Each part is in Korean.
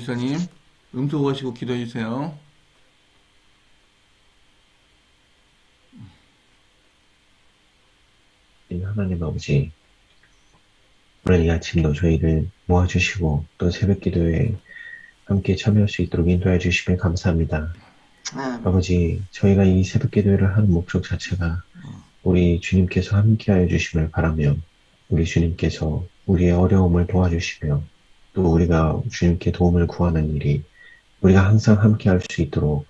목사님, 음소거하시고 기도해 주세요. 하나님 아버지, 오늘 이 아침도 저희를 모아주시고 또 새벽 기도에 함께 참여할 수 있도록 인도해 주시면 감사합니다. 아버지, 저희가 이 새벽 기도회를 하는 목적 자체가 우리 주님께서 함께하여 주심을 바라며 우리 주님께서 우리의 어려움을 도와주시며 또 우리가 주님께 도움을 구하는 일이 우리가 항상 함께할 수 있도록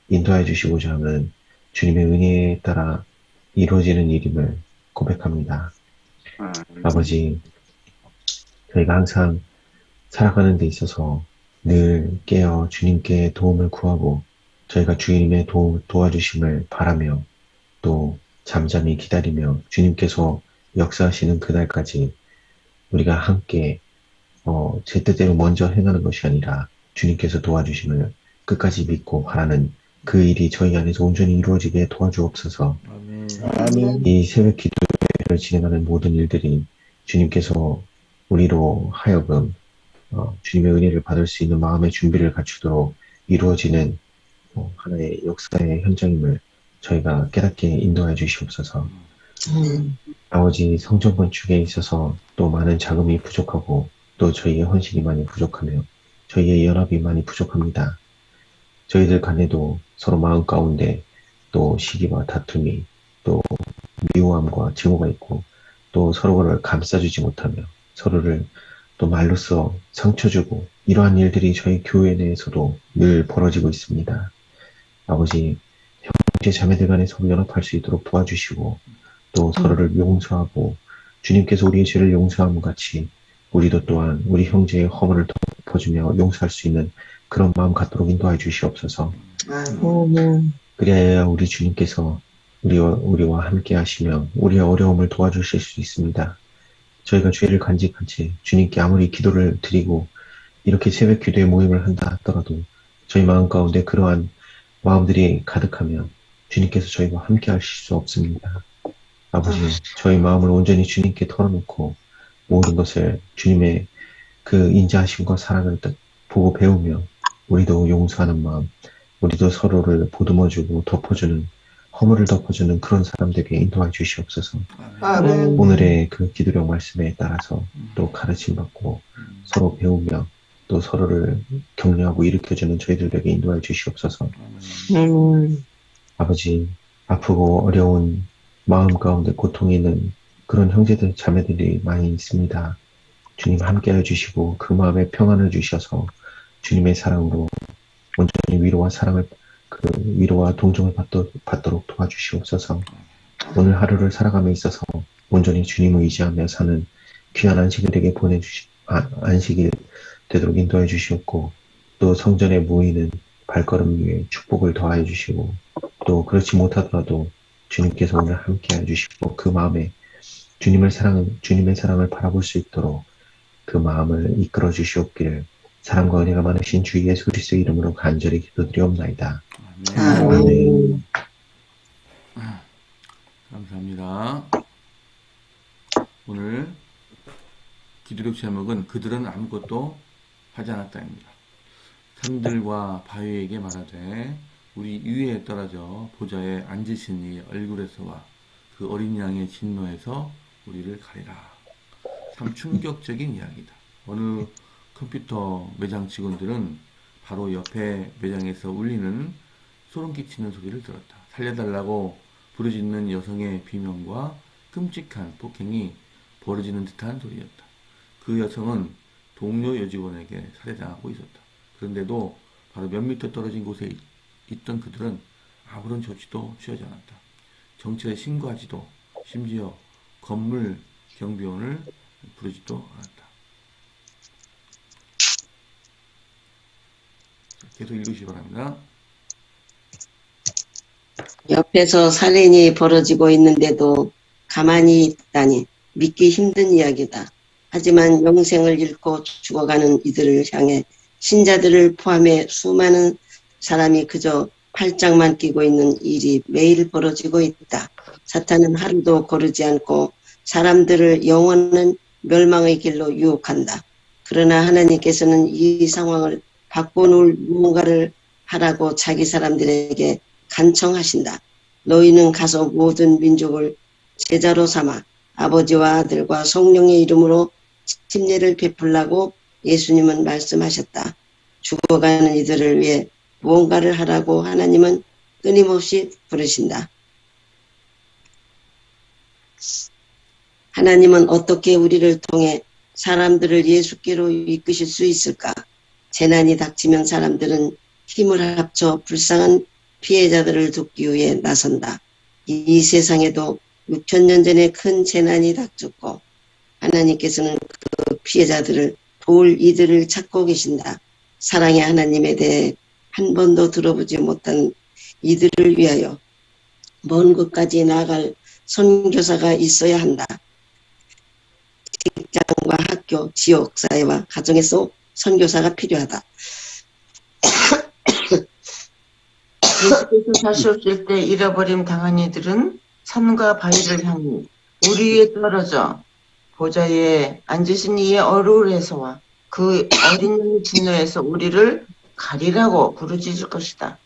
인도해 주시고자 하는 주님의 은혜에 따라 이루어지는 일임을 고백합니다. 아버지, 저희가 항상 살아가는 데 있어서 늘 깨어 주님께 도움을 구하고 저희가 주님의 도와주심을 바라며 또 잠잠히 기다리며 주님께서 역사하시는 그날까지 우리가 함께 제 뜻대로 먼저 행하는 것이 아니라 주님께서 도와주심을 끝까지 믿고 바라는 그 일이 저희 안에서 온전히 이루어지게 도와주옵소서. 아멘. 아멘. 이 새벽 기도회를 진행하는 모든 일들이 주님께서 우리로 하여금 주님의 은혜를 받을 수 있는 마음의 준비를 갖추도록 이루어지는 하나의 역사의 현장임을 저희가 깨닫게 인도해 주시옵소서. 아버지, 성전 건축에 있어서 또 많은 자금이 부족하고 또 저희의 헌신이 많이 부족하며 저희의 연합이 많이 부족합니다. 저희들 간에도 서로 마음 가운데 또 시기와 다툼이 또 미워함과 증오가 있고 또 서로를 감싸주지 못하며 서로를 또 말로써 상처 주고 이러한 일들이 저희 교회 내에서도 늘 벌어지고 있습니다. 아버지, 형제 자매들 간에 서로 연합할 수 있도록 도와주시고 또 서로를 용서하고 주님께서 우리의 죄를 용서함 같이 우리도 또한 우리 형제의 허물을 덮어주며 용서할 수 있는 그런 마음 갖도록 인도해 주시옵소서. 그래야 우리 주님께서 우리와 함께 하시며 우리의 어려움을 도와주실 수 있습니다. 저희가 죄를 간직한 채 주님께 아무리 기도를 드리고 이렇게 새벽 기도의 모임을 한다 하더라도 저희 마음 가운데 그러한 마음들이 가득하면 주님께서 저희와 함께 하실 수 없습니다. 아버지, 저희 마음을 온전히 주님께 털어놓고 모든 것을 주님의 그 인자하심과 사랑을 보고 배우며 우리도 용서하는 마음, 우리도 서로를 보듬어주고 덮어주는 허물을 덮어주는 그런 사람들에게 인도해 주시옵소서. 아멘. 오늘의 그 기도력 말씀에 따라서 또 가르침 받고 서로 배우며 또 서로를 격려하고 일으켜주는 저희들에게 인도해 주시옵소서. 아버지, 아프고 어려운 마음 가운데 고통이 있는 그런 형제들 자매들이 많이 있습니다. 주님 함께해 주시고 그 마음에 평안을 주셔서 주님의 사랑으로 온전히 위로와 동정을 받도록 도와주시옵소서. 오늘 하루를 살아감에 있어서 온전히 주님을 의지하며 사는 귀한 안식이 되도록 인도해 주시옵고 또 성전에 모이는 발걸음 위에 축복을 더하여 주시고 또 그렇지 못하더라도 주님께서 오늘 함께해 주시고 그 마음에 주님의 사랑을 바라볼 수 있도록 그 마음을 이끌어 주시옵기를 사랑과 은혜가 많으신 주 예수 그리스도의 이름으로 간절히 기도드리옵나이다. 아멘. 감사합니다. 오늘 기도력 제목은 그들은 아무것도 하지 않았다입니다. 산들과 바위에게 말하되 우리 위에 떨어져 보좌에 앉으신 이 얼굴에서와 그 어린 양의 진노에서 우리를 가리라. 참 충격적인 이야기다. 어느 컴퓨터 매장 직원들은 바로 옆에 매장에서 울리는 소름 끼치는 소리를 들었다. 살려달라고 부르짖는 여성의 비명과 끔찍한 폭행이 벌어지는 듯한 소리였다. 그 여성은 동료 여직원에게 살해당하고 있었다. 그런데도 바로 몇 미터 떨어진 곳에 있던 그들은 아무런 조치도 취하지 않았다. 경찰에 신고하지도 심지어 건물 경비원을 부르지도 않았다. 계속 읽으시기 바랍니다. 옆에서 살인이 벌어지고 있는데도 가만히 있다니 믿기 힘든 이야기다. 하지만 영생을 잃고 죽어가는 이들을 향해 신자들을 포함해 수많은 사람이 그저 팔짱만 끼고 있는 일이 매일 벌어지고 있다. 사탄은 하루도 거르지 않고 사람들을 영원한 멸망의 길로 유혹한다. 그러나 하나님께서는 이 상황을 바꿔놓을 무언가를 하라고 자기 사람들에게 간청하신다. 너희는 가서 모든 민족을 제자로 삼아 아버지와 아들과 성령의 이름으로 침례를 베풀라고 예수님은 말씀하셨다. 죽어가는 이들을 위해 무언가를 하라고 하나님은 끊임없이 부르신다. 하나님은 어떻게 우리를 통해 사람들을 예수께로 이끄실 수 있을까? 재난이 닥치면 사람들은 힘을 합쳐 불쌍한 피해자들을 돕기 위해 나선다. 이 세상에도 6,000년 전에 큰 재난이 닥쳤고 하나님께서는 그 피해자들을 도울 이들을 찾고 계신다. 사랑의 하나님에 대해 한 번도 들어보지 못한 이들을 위하여 먼 곳까지 나아갈 선교사가 있어야 한다. 직장과 학교, 지역, 사회와 가정에서 선교사가 필요하다. 예수께서 다시 오실 때 잃어버림 당한 이들은 산과 바위를 향해 우리 위에 떨어져 보좌에 앉으신 이의 얼굴에서와 그 어린 양의 진노에서 우리를 가리라고 부르짖을 것이다.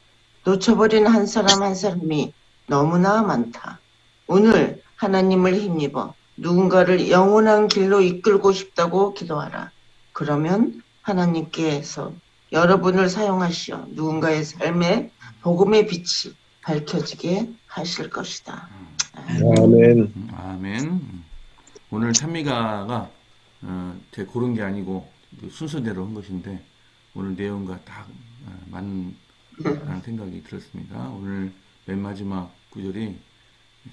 놓쳐버린 한 사람 한 사람이 너무나 많다. 오늘 하나님을 힘입어 누군가를 영원한 길로 이끌고 싶다고 기도하라. 그러면 하나님께서 여러분을 사용하시어 누군가의 삶에 복음의 빛이 밝혀지게 하실 것이다. 아멘. 아멘. 오늘 찬미가가 제 고른 게 아니고 그 순서대로 한 것인데 오늘 내용과 딱 맞는 생각이 들었습니다. 오늘 맨 마지막 구절이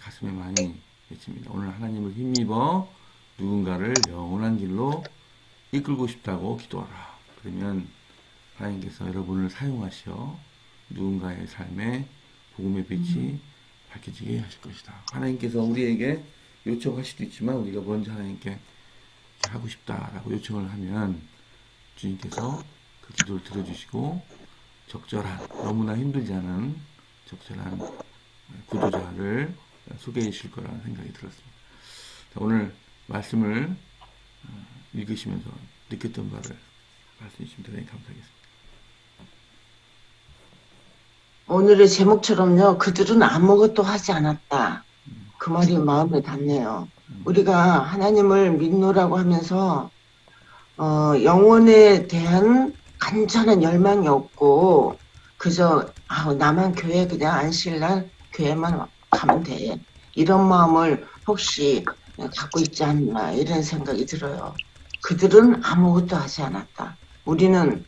가슴에 많이 맺힙니다. 오늘 하나님을 힘입어 누군가를 영원한 길로 이끌고 싶다고 기도하라. 그러면 하나님께서 여러분을 사용하시어 누군가의 삶에 복음의 빛이 밝혀지게 하실 것이다. 하나님께서 우리에게 요청할 수도 있지만 우리가 먼저 하나님께 하고 싶다라고 요청을 하면 주님께서 그 기도를 들어주시고 적절한, 너무나 힘들지 않은 적절한 구도자를 소개해 주실 거라는 생각이 들었습니다. 자, 오늘 말씀을 읽으시면서 느꼈던 바를 말씀해 주시면 대단히 감사하겠습니다. 오늘의 제목처럼요. 그들은 아무것도 하지 않았다. 그 말이 마음에 닿네요. 우리가 하나님을 믿노라고 하면서 영혼에 대한 간절한 열망이 없고 그저 나만 교회 그냥 안식일날 교회만 가면 돼. 이런 마음을 혹시 갖고 있지 않나 이런 생각이 들어요. 그들은 아무것도 하지 않았다. 우리는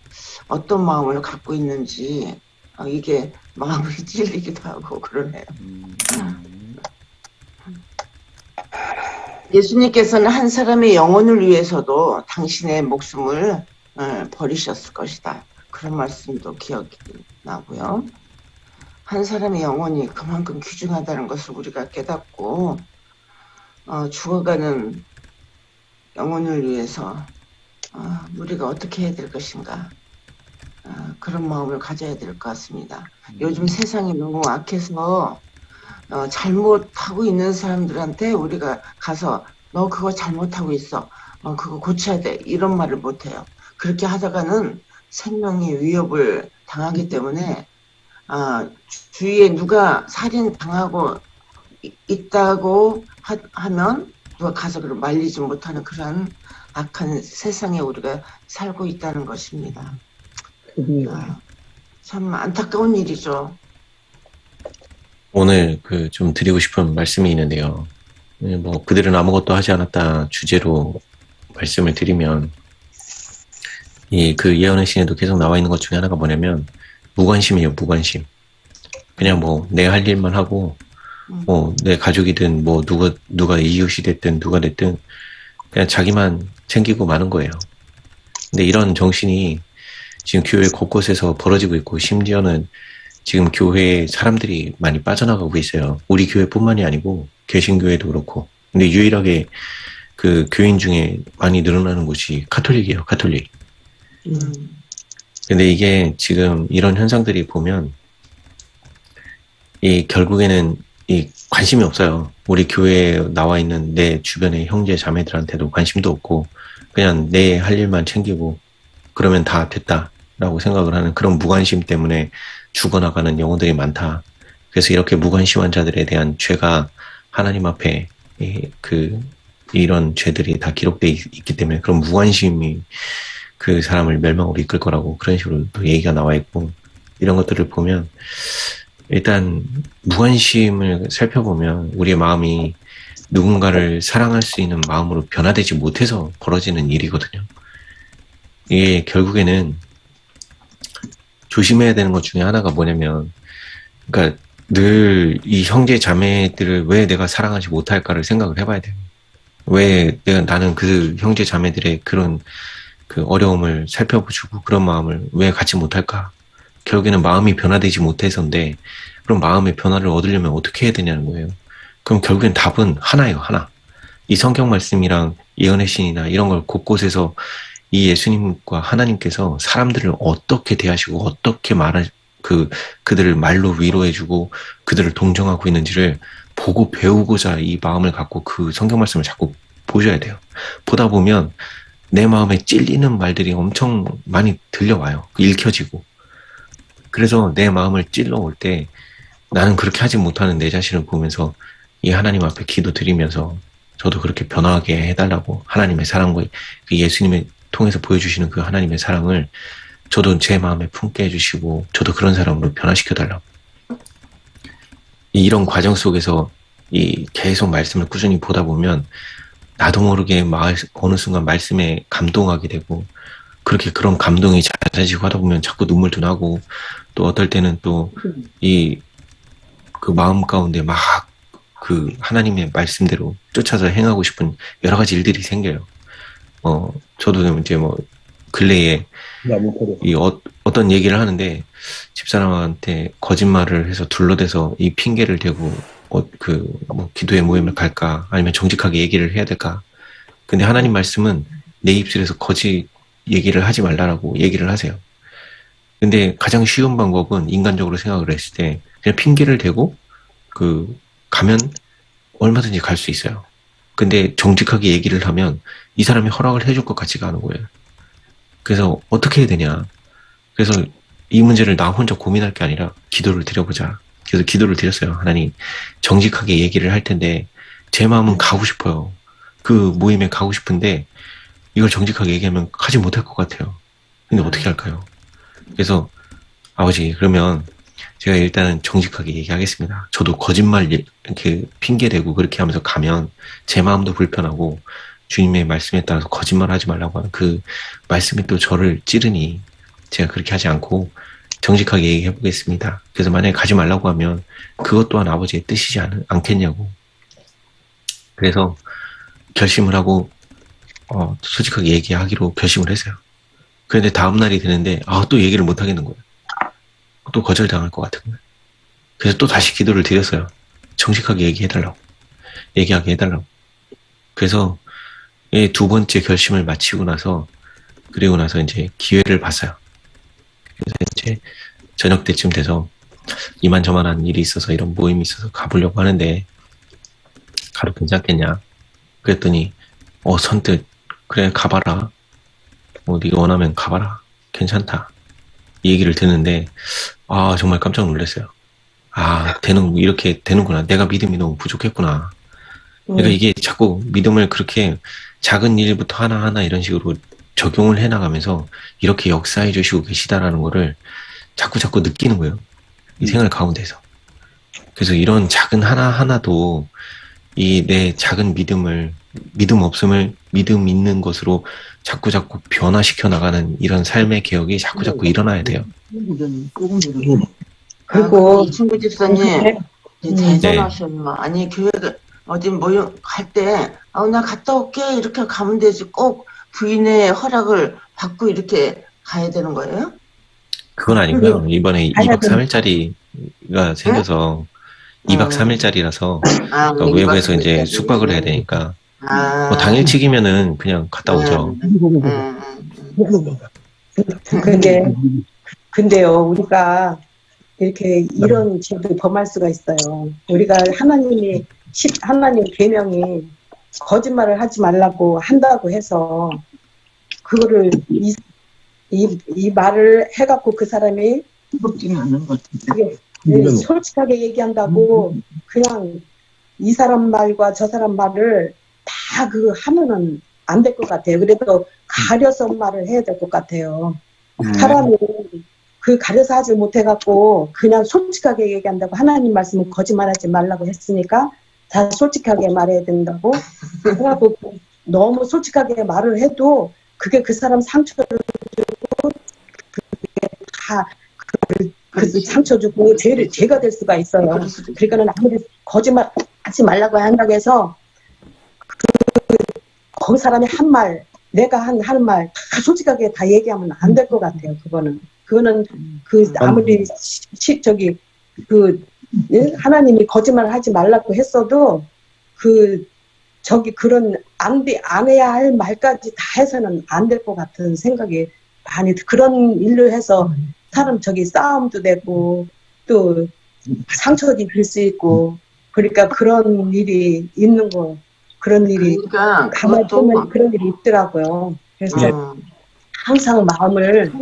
어떤 마음을 갖고 있는지 이게 마음이 찔리기도 하고 그러네요. 예수님께서는 한 사람의 영혼을 위해서도 당신의 목숨을 버리셨을 것이다. 그런 말씀도 기억이 나고요. 한 사람의 영혼이 그만큼 귀중하다는 것을 우리가 깨닫고 죽어가는 영혼을 위해서 우리가 어떻게 해야 될 것인가 그런 마음을 가져야 될 것 같습니다. 요즘 세상이 너무 악해서 잘못하고 있는 사람들한테 우리가 가서 너 그거 잘못하고 있어. 그거 고쳐야 돼. 이런 말을 못해요. 그렇게 하다가는 생명의 위협을 당하기 때문에 주위에 누가 살인 당하고 있다고 하면 누가 가서 그걸 말리지 못하는 그런 악한 세상에 우리가 살고 있다는 것입니다. 참 안타까운 일이죠. 오늘 좀 드리고 싶은 말씀이 있는데요. 그들은 아무것도 하지 않았다 주제로 말씀을 드리면, 그 예언의 신에도 계속 나와 있는 것 중에 하나가 뭐냐면, 무관심이에요, 무관심. 그냥 내 할 일만 하고, 내 가족이든, 누가 이웃이 됐든, 누가 됐든, 그냥 자기만 챙기고 마는 거예요. 근데 이런 정신이 지금 교회 곳곳에서 벌어지고 있고, 심지어는 지금 교회에 사람들이 많이 빠져나가고 있어요. 우리 교회뿐만이 아니고 개신교회도 그렇고. 근데 유일하게 그 교인 중에 많이 늘어나는 곳이 가톨릭이에요. 가톨릭. 근데 이게 지금 이런 현상들이 보면 결국에는 관심이 없어요. 우리 교회에 나와 있는 내 주변의 형제 자매들한테도 관심도 없고 그냥 내 할 일만 챙기고 그러면 다 됐다. 라고 생각을 하는 그런 무관심 때문에 죽어나가는 영혼들이 많다. 그래서 이렇게 무관심한 자들에 대한 죄가 하나님 앞에 이런 죄들이 다 기록되어 있기 때문에 그런 무관심이 그 사람을 멸망으로 이끌 거라고 그런 식으로 또 얘기가 나와 있고, 이런 것들을 보면 일단 무관심을 살펴보면 우리의 마음이 누군가를 사랑할 수 있는 마음으로 변화되지 못해서 벌어지는 일이거든요. 이게 결국에는 조심해야 되는 것 중에 하나가 뭐냐면, 그러니까 늘 이 형제 자매들을 왜 내가 사랑하지 못할까를 생각을 해봐야 돼요. 왜 나는 그 형제 자매들의 그런 그 어려움을 살펴보고 그런 마음을 왜 갖지 못할까? 결국에는 마음이 변화되지 못해서인데, 그럼 마음의 변화를 얻으려면 어떻게 해야 되냐는 거예요. 그럼 결국엔 답은 하나예요, 하나. 이 성경 말씀이랑 예언의 신이나 이런 걸 곳곳에서 이 예수님과 하나님께서 사람들을 어떻게 대하시고 어떻게 그들을 말로 위로해주고 그들을 동정하고 있는지를 보고 배우고자 이 마음을 갖고 그 성경 말씀을 자꾸 보셔야 돼요. 보다 보면 내 마음에 찔리는 말들이 엄청 많이 들려와요. 읽혀지고. 그래서 내 마음을 찔러올 때 나는 그렇게 하지 못하는 내 자신을 보면서 이 하나님 앞에 기도드리면서 저도 그렇게 변화하게 해달라고, 하나님의 사랑과 그 예수님의 통해서 보여주시는 그 하나님의 사랑을 저도 제 마음에 품게 해주시고 저도 그런 사람으로 변화시켜달라고. 이런 과정 속에서 계속 말씀을 꾸준히 보다 보면 나도 모르게 어느 순간 말씀에 감동하게 되고, 그렇게 그런 감동이 잦아지고 하다 보면 자꾸 눈물도 나고, 또 어떨 때는 또 그 마음 가운데 막 그 하나님의 말씀대로 쫓아서 행하고 싶은 여러 가지 일들이 생겨요. 저도 이제 근래에 어떤 얘기를 하는데, 집사람한테 거짓말을 해서 둘러대서 이 핑계를 대고 기도의 모임을 갈까 아니면 정직하게 얘기를 해야 될까. 근데 하나님 말씀은 내 입술에서 거짓 얘기를 하지 말라라고 얘기를 하세요. 근데 가장 쉬운 방법은 인간적으로 생각을 했을 때 그냥 핑계를 대고 가면 얼마든지 갈 수 있어요. 근데 정직하게 얘기를 하면 이 사람이 허락을 해줄 것 같지가 않은 거예요. 그래서 어떻게 해야 되냐. 그래서 이 문제를 나 혼자 고민할 게 아니라 기도를 드려보자. 그래서 기도를 드렸어요. 하나님, 정직하게 얘기를 할 텐데 제 마음은 가고 싶어요. 그 모임에 가고 싶은데 이걸 정직하게 얘기하면 가지 못할 것 같아요. 근데 어떻게 할까요? 그래서 아버지, 그러면 제가 일단은 정직하게 얘기하겠습니다. 저도 거짓말 이렇게 핑계대고 그렇게 하면서 가면 제 마음도 불편하고 주님의 말씀에 따라서 거짓말 하지 말라고 하는 그 말씀이 또 저를 찌르니 제가 그렇게 하지 않고 정직하게 얘기해 보겠습니다. 그래서 만약에 가지 말라고 하면 그것 또한 아버지의 뜻이지 않겠냐고. 그래서 결심을 하고 솔직하게 얘기하기로 결심을 했어요. 그런데 다음 날이 되는데 또 얘기를 못 하겠는 거예요. 또 거절당할 것 같은 거예요. 그래서 또 다시 기도를 드렸어요. 정직하게 얘기하게 해달라고. 그래서 두 번째 결심을 마치고 나서, 그리고 나서 이제 기회를 봤어요. 그래서 이제 저녁 때쯤 돼서 이만저만한 일이 있어서, 이런 모임이 있어서 가보려고 하는데 가도 괜찮겠냐. 그랬더니 선뜻 그래 가봐라. 네가 원하면 가봐라. 괜찮다. 이 얘기를 듣는데 정말 깜짝 놀랐어요. 이렇게 되는구나. 내가 믿음이 너무 부족했구나. 그러니까 이게 자꾸 믿음을 그렇게 작은 일부터 하나하나 이런 식으로 적용을 해나가면서 이렇게 역사해 주시고 계시다라는 거를 자꾸 느끼는 거예요. 이 생활 가운데서. 그래서 이런 작은 하나하나도 내 작은 믿음 없음을 믿음 있는 것으로 자꾸 변화시켜 나가는 이런 삶의 개혁이 자꾸 일어나야 돼요. 그리고 이 친구 집사님 네. 대전하셨나? 아니 교회 어디 모임 갈 때 나 갔다 올게 이렇게 가면 되지, 꼭 부인의 허락을 받고 이렇게 가야 되는 거예요? 그건 아니고요. 이번에 2박 3일짜리가 생겨서 2박 3일짜리라서 그러니까 외국에서 이제 숙박을 해야 되니까 당일치기면은 그냥 갔다 오죠. 근데요, 우리가 이렇게 이런 죄도 범할 수가 있어요. 우리가 하나님 계명이 거짓말을 하지 말라고 한다고 해서 그거를 이 말을 해갖고 그 사람이 무겁지는 않은 것 같은데. 솔직하게 얘기한다고 그냥 이 사람 말과 저 사람 말을 다 하면은 안 될 것 같아요. 그래도 가려서 말을 해야 될 것 같아요. 사람이 가려서 하지 못해갖고 그냥 솔직하게 얘기한다고 하나님 말씀은 거짓말하지 말라고 했으니까 다 솔직하게 말해야 된다고. 그래갖고 너무 솔직하게 말을 해도 그게 그 사람 상처를 주고 다 그 상처 주고 죄가 될 수가 있어요. 그러니까는 아무리 거짓말 하지 말라고 한다고 해서 그 사람이 한 말, 내가 하는 말 다 솔직하게 다 얘기하면 안 될 것 같아요. 그거는 아무리 하나님이 거짓말 하지 말라고 했어도 그런 안 해야 할 말까지 다 해서는 안 될 것 같은 생각이 많이 그런 일로 해서 사람 싸움도 되고 또 상처도 입을 수 있고 그러니까 그런 일이 있는 거 그런 일이 그러니까 가만히 보면 그런 일이 있더라고요. 그래서 항상 마음을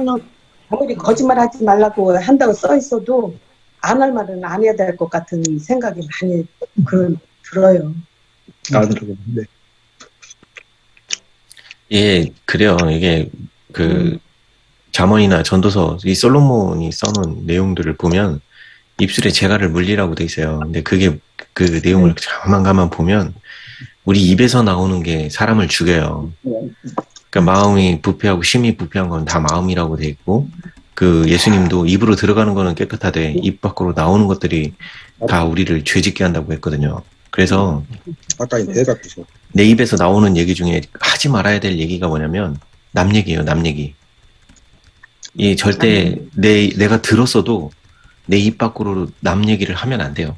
아무리 거짓말하지 말라고 한다고 써 있어도 안 할 말은 안 해야 될 것 같은 생각이 많이 들어요. 알아들었는데. 예, 그래요. 이게 잠언이나 전도서 이 솔로몬이 써놓은 내용들을 보면 입술에 재갈을 물리라고 돼 있어요. 근데 그게 그 내용을 가만 보면 우리 입에서 나오는 게 사람을 죽여요. 그러니까 마음이 부패하고 심이 부패한 건 다 마음이라고 돼 있고 예수님도 입으로 들어가는 거는 깨끗하되 입 밖으로 나오는 것들이 다 우리를 죄짓게 한다고 했거든요. 그래서 아까 애가 그죠. 내 입에서 나오는 얘기 중에 하지 말아야 될 얘기가 뭐냐면 남 얘기예요. 남 얘기. 이 절대 내가 들었어도 내 입 밖으로 남 얘기를 하면 안 돼요.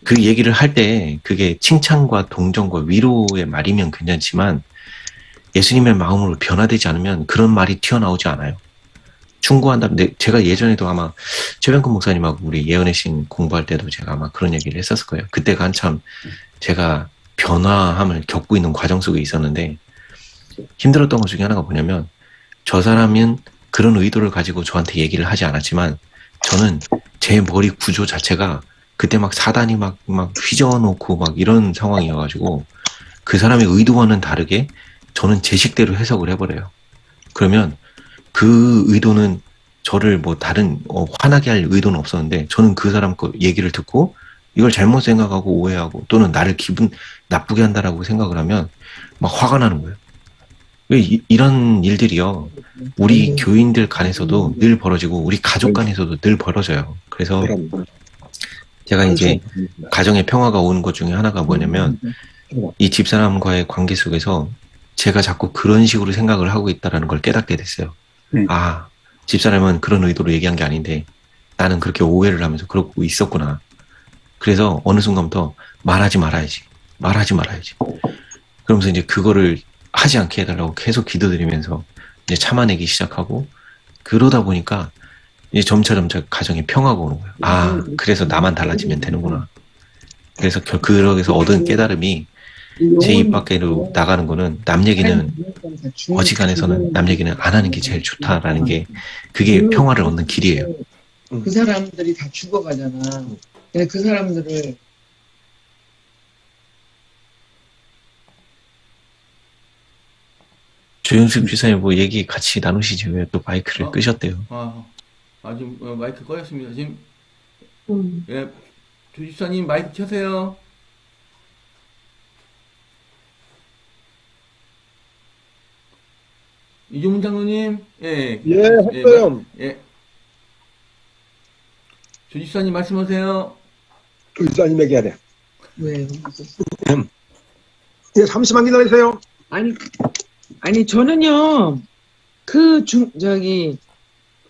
그 얘기를 할 때 그게 칭찬과 동정과 위로의 말이면 괜찮지만 예수님의 마음으로 변화되지 않으면 그런 말이 튀어나오지 않아요. 충고한다면 제가 예전에도 아마 최병근 목사님하고 우리 예언의 신 공부할 때도 제가 아마 그런 얘기를 했었을 거예요. 그때가 한참 제가 변화함을 겪고 있는 과정 속에 있었는데 힘들었던 것 중에 하나가 뭐냐면 저 사람은 그런 의도를 가지고 저한테 얘기를 하지 않았지만 저는 제 머리 구조 자체가 그때 막 사단이 막 휘저어놓고 막 이런 상황이어가지고 그 사람의 의도와는 다르게 저는 제 식대로 해석을 해버려요. 그러면 그 의도는 저를 다른 화나게 할 의도는 없었는데 저는 그 사람 그 얘기를 듣고 이걸 잘못 생각하고 오해하고 또는 나를 기분 나쁘게 한다라고 생각을 하면 막 화가 나는 거예요. 왜 이런 일들이요. 우리 교인들 간에서도 늘 벌어지고 우리 가족 간에서도 늘 벌어져요. 그래서 제가 이제 가정의 평화가 오는 것 중에 하나가 뭐냐면 이 집사람과의 관계 속에서 제가 자꾸 그런 식으로 생각을 하고 있다는 걸 깨닫게 됐어요. 아, 집사람은 그런 의도로 얘기한 게 아닌데 나는 그렇게 오해를 하면서 그러고 있었구나. 그래서 어느 순간부터 말하지 말아야지. 그러면서 이제 그거를 하지 않게 해달라고 계속 기도드리면서 이제 참아내기 시작하고 그러다 보니까 이제 점차 가정에 평화가 오는 거예요. 아, 그래서 나만 달라지면 되는구나. 그래서 그러기서 얻은 깨달음이 제 입 밖으로 나가는 거는 남 얘기는 어지간해서는 남 얘기는 안 하는 게 제일 좋다라는 게 그게 평화를 얻는 길이에요. 그 사람들이 다 죽어가잖아. 근데 그 사람들을 조영숙 지사님 뭐 얘기 같이 나누시지 왜 또 마이크를 끄셨대요? 지금 마이크 꺼였습니다. 지금 예, 조집사님 마이크 켜세요. 이종문 장로님, 했어요. 조집사님 말씀하세요. 조집사님에게 해야 돼. 왜? 잠시만 기다리세요. 아니 저는요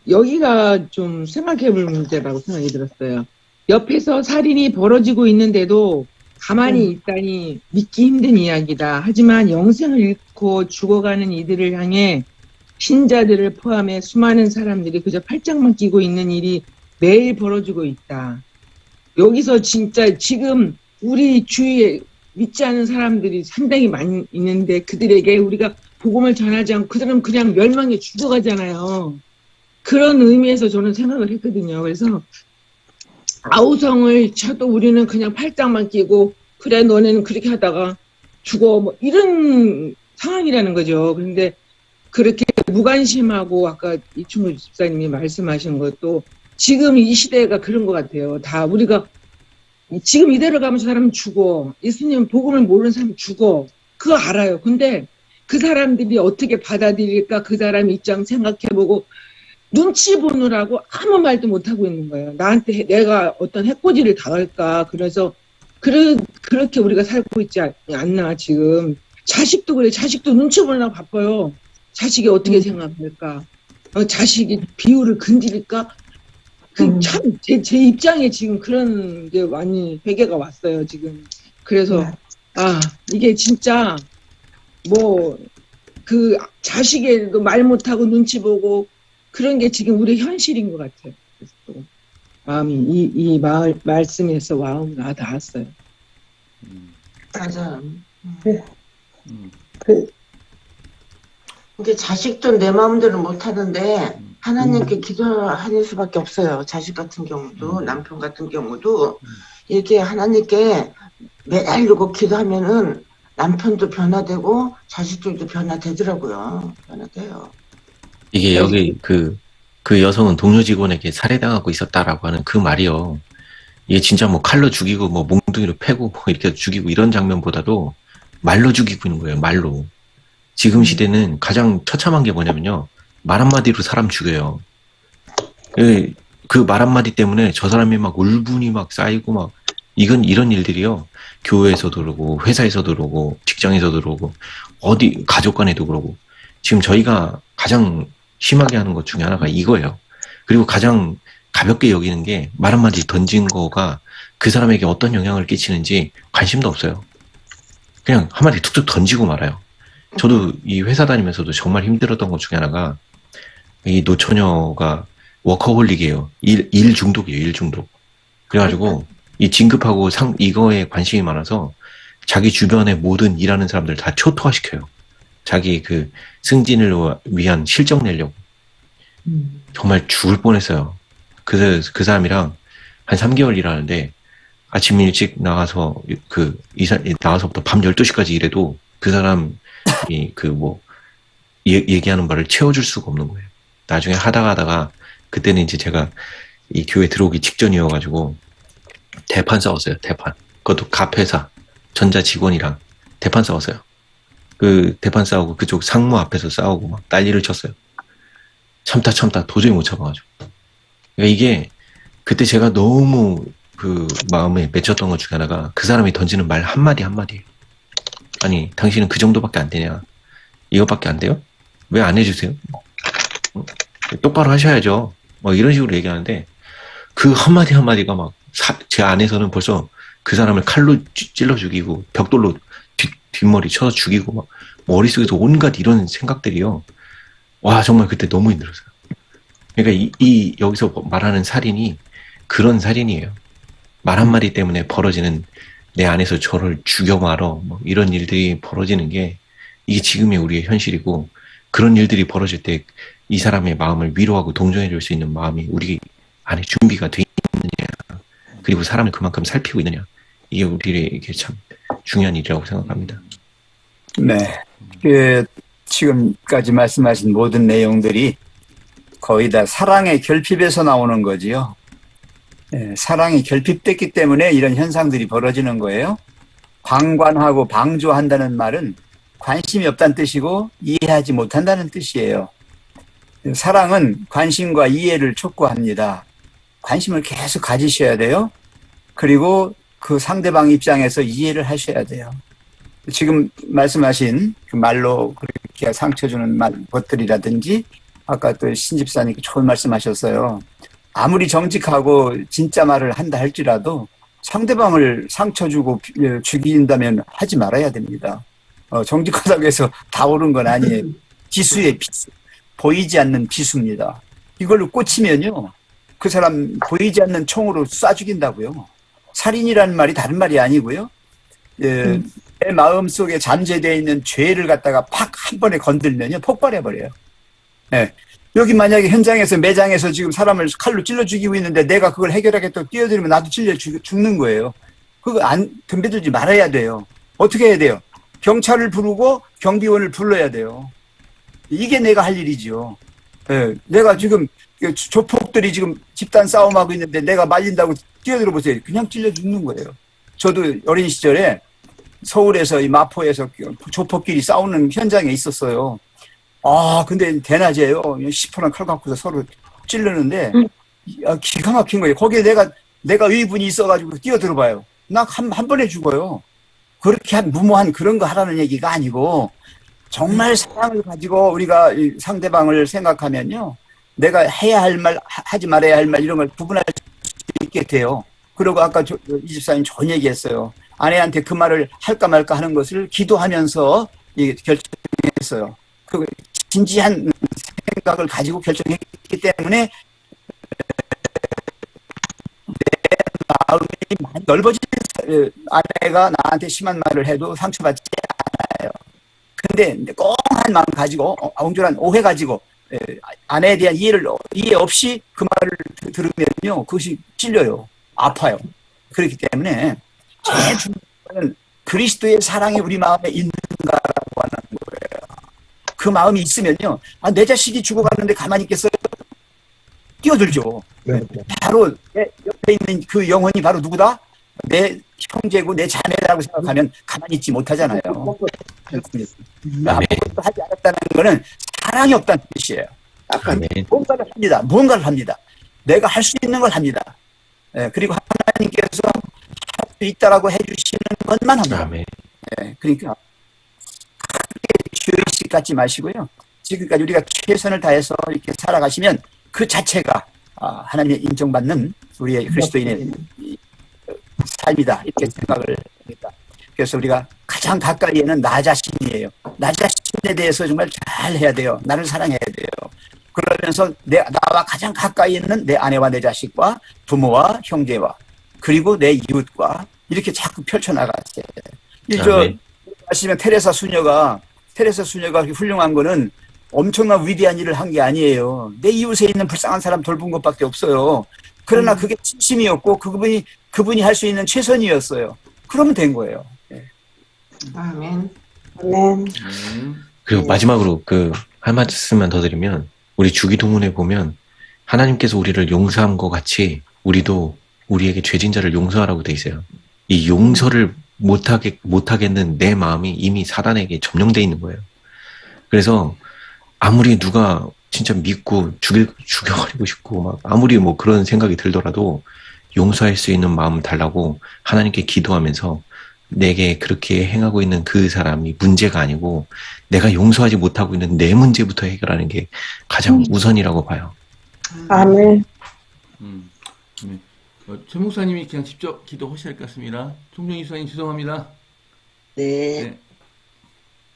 여기가 좀 생각해볼 문제라고 생각이 들었어요. 옆에서 살인이 벌어지고 있는데도 가만히 있다니 믿기 힘든 이야기다. 하지만 영생을 잃고 죽어가는 이들을 향해 신자들을 포함해 수많은 사람들이 그저 팔짱만 끼고 있는 일이 매일 벌어지고 있다. 여기서 진짜 지금 우리 주위에 믿지 않는 사람들이 상당히 많이 있는데 그들에게 우리가 복음을 전하지 않고 그들은 그냥 멸망에 죽어가잖아요. 그런 의미에서 저는 생각을 했거든요. 그래서 아우성을 쳐도 우리는 그냥 팔짱만 끼고 그래 너네는 그렇게 하다가 죽어 뭐 이런 상황이라는 거죠. 그런데 그렇게 무관심하고 아까 이충구 집사님이 말씀하신 것도 지금 이 시대가 그런 것 같아요. 다 우리가 지금 이대로 가면 저 사람은 죽어. 예수님 복음을 모르는 사람은 죽어. 그거 알아요. 근데 그 사람들이 어떻게 받아들일까 그 사람 입장 생각해보고 눈치 보느라고 아무 말도 못하고 있는 거예요. 나한테 내가 어떤 해코지를 당할까. 그래서 그렇게 우리가 살고 있지 않나 지금. 자식도 그래. 자식도 눈치 보느라고 바빠요. 자식이 어떻게 생각할까. 자식이 비유를 건드릴까. 참 제 입장에 지금 그런 게 많이 회개가 왔어요 지금. 그래서 이게 진짜 뭐 그 자식에도 말 못하고 눈치 보고 그런 게 지금 우리 현실인 것 같아요. 그래서 또 마음이 이 말씀에서 마음이 닿았어요. 맞아. 네. 그 이게 자식도 내 마음대로 못 하는데 하나님께 기도할 수밖에 없어요. 자식 같은 경우도 남편 같은 경우도 이렇게 하나님께 매달리고 기도하면은 남편도 변화되고 자식들도 변화되더라고요. 변화돼요. 이게 여기 그 여성은 동료 직원에게 살해당하고 있었다라고 하는 그 말이요. 이게 진짜 뭐 칼로 죽이고 뭐 몽둥이로 패고 뭐 이렇게 죽이고 이런 장면보다도 말로 죽이고 있는 거예요. 말로. 지금 시대는 가장 처참한 게 뭐냐면요. 말 한마디로 사람 죽여요. 그 말 한마디 때문에 저 사람이 막 울분이 막 쌓이고 막 이런 일들이요. 교회에서도 그러고 회사에서도 그러고 직장에서도 그러고 어디 가족 간에도 그러고 지금 저희가 가장 심하게 하는 것 중에 하나가 이거예요. 그리고 가장 가볍게 여기는 게 말 한마디 던진 거가 그 사람에게 어떤 영향을 끼치는지 관심도 없어요. 그냥 한마디 툭툭 던지고 말아요. 저도 이 회사 다니면서도 정말 힘들었던 것 중에 하나가 이 노처녀가 워커홀릭이에요. 일 중독이에요. 일 중독. 그래가지고 이 진급하고 이거에 관심이 많아서 자기 주변의 모든 일하는 사람들 다 초토화시켜요. 자기 그 승진을 위한 실적 내려고. 정말 죽을 뻔했어요. 그 사람이랑 한 3개월 일하는데 아침 일찍 나가서 나가서부터 밤 12시까지 일해도 그 사람 얘기하는 바를 채워줄 수가 없는 거예요. 나중에 하다가 그때는 이제 제가 이 교회 들어오기 직전이어가지고 대판 싸웠어요. 대판. 그것도 갑회사 전자 직원이랑 대판 싸웠어요. 그 대판 싸우고 그쪽 상무 앞에서 싸우고 막 난리를 쳤어요. 참다 도저히 못 참아가지고. 그러니까 이게 그때 제가 너무 그 마음에 맺혔던 것 중에 하나가 그 사람이 던지는 말 한마디예요. 아니 당신은 그 정도밖에 안 되냐? 이것밖에 안 돼요? 왜 안 해주세요? 똑바로 하셔야죠. 뭐 이런 식으로 얘기하는데 그 한마디가 막 제 안에서는 벌써 그 사람을 칼로 찔러 죽이고 벽돌로 뒷머리 쳐서 죽이고 막 머릿속에서 온갖 이런 생각들이요. 와 정말 그때 너무 힘들었어요. 그러니까 이 여기서 말하는 살인이 그런 살인이에요. 말 한마디 때문에 벌어지는 내 안에서 저를 죽여 말어 뭐 이런 일들이 벌어지는 게 이게 지금의 우리의 현실이고 그런 일들이 벌어질 때 이 사람의 마음을 위로하고 동정해 줄 수 있는 마음이 우리 안에 준비가 돼 있느냐 그리고 사람을 그만큼 살피고 있느냐 이게 우리에게 참 중요한 일이라고 생각합니다. 네, 지금까지 말씀하신 모든 내용들이 거의 다 사랑의 결핍에서 나오는 거지요. 네, 사랑이 결핍됐기 때문에 이런 현상들이 벌어지는 거예요. 방관하고 방조한다는 말은 관심이 없다는 뜻이고 이해하지 못한다는 뜻이에요. 사랑은 관심과 이해를 촉구합니다. 관심을 계속 가지셔야 돼요. 그리고 그 상대방 입장에서 이해를 하셔야 돼요. 지금 말씀하신 그 말로 그렇게 상처 주는 것들이라든지 아까 또 신집사님께 좋은 말씀하셨어요. 아무리 정직하고 진짜 말을 한다 할지라도 상대방을 상처 주고 죽인다면 하지 말아야 됩니다. 정직하다고 해서 다 옳은 건 아니에요. 비수의 비수. 보이지 않는 비수입니다. 이걸로 꽂히면요. 그 사람 보이지 않는 총으로 쏴 죽인다고요. 살인이라는 말이 다른 말이 아니고요. 내 마음속에 잠재되어 있는 죄를 갖다가 팍 한 번에 건들면요 폭발해버려요. 예. 여기 만약에 현장에서 매장에서 지금 사람을 칼로 찔러 죽이고 있는데 내가 그걸 해결하겠다고 뛰어들면 나도 찔려 죽는 거예요. 그거 덤벼들지 말아야 돼요. 어떻게 해야 돼요? 경찰을 부르고 경비원을 불러야 돼요. 이게 내가 할 일이죠. 예. 내가 지금 조폭들이 지금 집단 싸움하고 있는데 내가 말린다고 뛰어들어 보세요. 그냥 찔려 죽는 거예요. 저도 어린 시절에 서울에서 이 마포에서 조폭끼리 싸우는 현장에 있었어요. 근데 대낮에요. 시퍼런 칼 갖고서 서로 찌르는데 기가 막힌 거예요. 거기에 내가 의분이 있어가지고 뛰어들어 봐요. 나 한 번에 죽어요. 그렇게 무모한 그런 거 하라는 얘기가 아니고 정말 사랑을 가지고 우리가 이 상대방을 생각하면요. 내가 해야 할 말, 하지 말아야 할 말 이런 걸 구분할 수 있게 돼요. 그리고 아까 이 집사님 좋은 얘기했어요. 아내한테 그 말을 할까 말까 하는 것을 기도하면서 결정했어요. 그 진지한 생각을 가지고 결정했기 때문에 내 마음이 많이 넓어진 아내가 나한테 심한 말을 해도 상처받지 않아요. 근데 꽁한 마음 가지고 옹졸한 오해 가지고 아내에 대한 이해 없이 그 말을 들으면요 그것이 찔려요. 아파요. 그렇기 때문에 제일 중요한 것은 그리스도의 사랑이 우리 마음에 있는가라고 하는 거예요. 그 마음이 있으면요. 내 자식이 죽어가는데 가만히 있겠어요? 뛰어들죠. 네. 바로 내 옆에 있는 그 영혼이 바로 누구다? 내 형제고 내 자매라고 생각하면 가만히 있지 못하잖아요. 아무것도 하지 않았다는 거는 사랑이 없다는 뜻이에요. 뭔가를 합니다. 내가 할 수 있는 걸 합니다. 그리고 하나님께서 할 수 있다라고 해주시는 것만 합니다. 그러니까 죄의식 갖지 마시고요. 지금까지 우리가 최선을 다해서 이렇게 살아가시면 그 자체가 하나님의 인정받는 우리의 그리스도인의 삶이다. 이렇게 생각을 합니다. 그래서 우리가 가장 가까이에는 나 자신이에요. 나 자신에 대해서 정말 잘 해야 돼요. 나를 사랑해야 돼요. 그러면서 나와 가장 가까이 있는 내 아내와 내 자식과 부모와 형제와 그리고 내 이웃과 이렇게 자꾸 펼쳐나갔어요. 아시면 테레사 수녀가 훌륭한 거는 엄청난 위대한 일을 한 게 아니에요. 내 이웃에 있는 불쌍한 사람 돌본 것밖에 없어요. 그러나 그게 진심이었고 그분이 할 수 있는 최선이었어요. 그러면 된 거예요. 아멘. 그리고 마지막으로 한 말씀만 더 드리면 우리 주기도문에 보면 하나님께서 우리를 용서한 것 같이 우리도 우리에게 죄진 자를 용서하라고 돼 있어요. 이 용서를 못하겠는 내 마음이 이미 사단에게 점령돼 있는 거예요. 그래서 아무리 누가 진짜 믿고 죽여버리고 싶고 막 아무리 뭐 그런 생각이 들더라도 용서할 수 있는 마음을 달라고 하나님께 기도하면서 내게 그렇게 행하고 있는 그 사람이 문제가 아니고 내가 용서하지 못하고 있는 내 문제부터 해결하는 게 가장 우선이라고 봐요. 아멘. 네. 최 목사님이 그냥 직접 기도하셔야 할 것 같습니다. 총정희 수사님 죄송합니다. 네.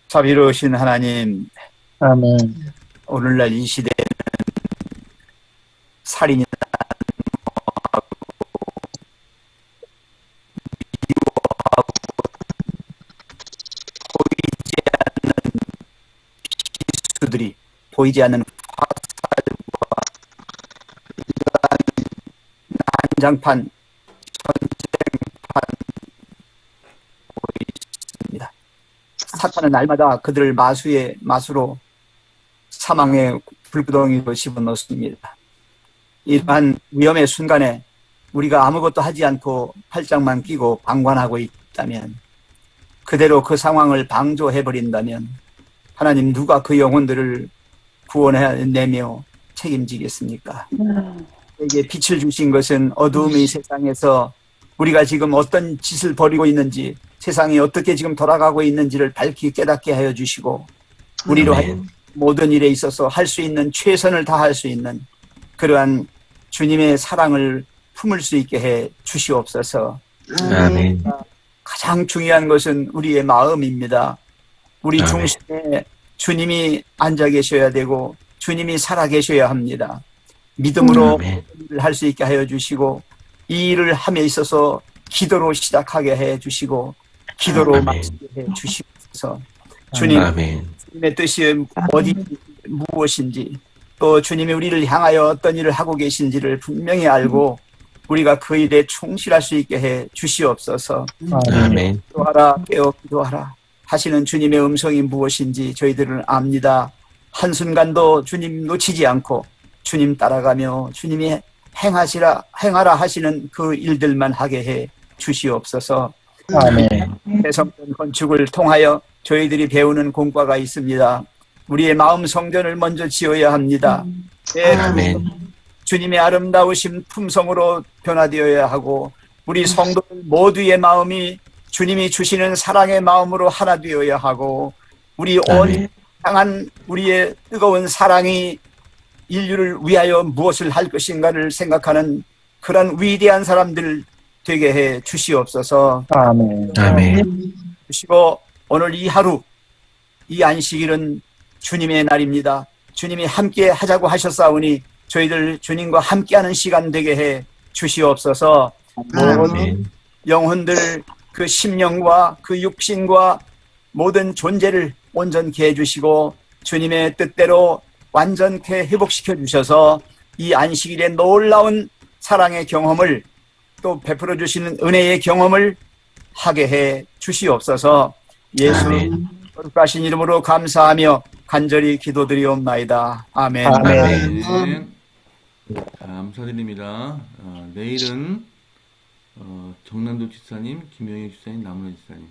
자비로우신 하나님, 아멘. 오늘날 이 시대에는 살인이나 보이지 않는 화살과 난장판, 전쟁판 보이십니다. 사탄은 날마다 그들을 마수로 사망의 불구덩이로 집어넣습니다. 이러한 위험의 순간에 우리가 아무것도 하지 않고 팔짱만 끼고 방관하고 있다면, 그대로 그 상황을 방조해버린다면 하나님, 누가 그 영혼들을 구원해내며 책임지겠습니까? 우리에게 빛을 주신 것은 어두움의 세상에서 우리가 지금 어떤 짓을 벌이고 있는지, 세상이 어떻게 지금 돌아가고 있는지를 밝히 깨닫게 하여 주시고, 우리로 하여금 모든 일에 있어서 할 수 있는 최선을 다할 수 있는 그러한 주님의 사랑을 품을 수 있게 해 주시옵소서. 아멘. 가장 중요한 것은 우리의 마음입니다. 우리 아멘. 중심에 주님이 앉아 계셔야 되고 주님이 살아 계셔야 합니다. 믿음으로 할 수 있게 하여 주시고, 이 일을 함에 있어서 기도로 시작하게 해 주시고, 기도로 아멘. 마치게 해 주시옵소서. 주님, 아멘. 주님의 뜻이 어디 무엇인지 또 주님이 우리를 향하여 어떤 일을 하고 계신지를 분명히 알고 우리가 그 일에 충실할 수 있게 해 주시옵소서. 아멘. 기도하라 깨어 기도하라 하시는 주님의 음성이 무엇인지 저희들은 압니다. 한순간도 주님 놓치지 않고 주님 따라가며 주님이 행하라 하시는 그 일들만 하게 해 주시옵소서. 아멘. 성전 건축을 통하여 저희들이 배우는 공과가 있습니다. 우리의 마음 성전을 먼저 지어야 합니다. 아멘. 주님의 아름다우신 품성으로 변화되어야 하고 우리 성도들 모두의 마음이 주님이 주시는 사랑의 마음으로 하나 되어야 하고 우리 온 아멘. 향한 우리의 뜨거운 사랑이 인류를 위하여 무엇을 할 것인가를 생각하는 그런 위대한 사람들 되게 해 주시옵소서. 아멘. 주시고 오늘 이 하루 이 안식일은 주님의 날입니다. 주님이 함께 하자고 하셨사오니 저희들 주님과 함께하는 시간 되게 해 주시옵소서. 아멘. 영혼들 그 심령과 그 육신과 모든 존재를 온전케 해주시고 주님의 뜻대로 완전케 회복시켜 주셔서 이 안식일의 놀라운 사랑의 경험을 또 베풀어 주시는 은혜의 경험을 하게 해 주시옵소서. 예수 아멘. 거룩하신 이름으로 감사하며 간절히 기도드리옵나이다. 아멘. 아멘. 감사드립니다. 내일은 정남도 집사님, 김영희 집사님, 남은호 집사님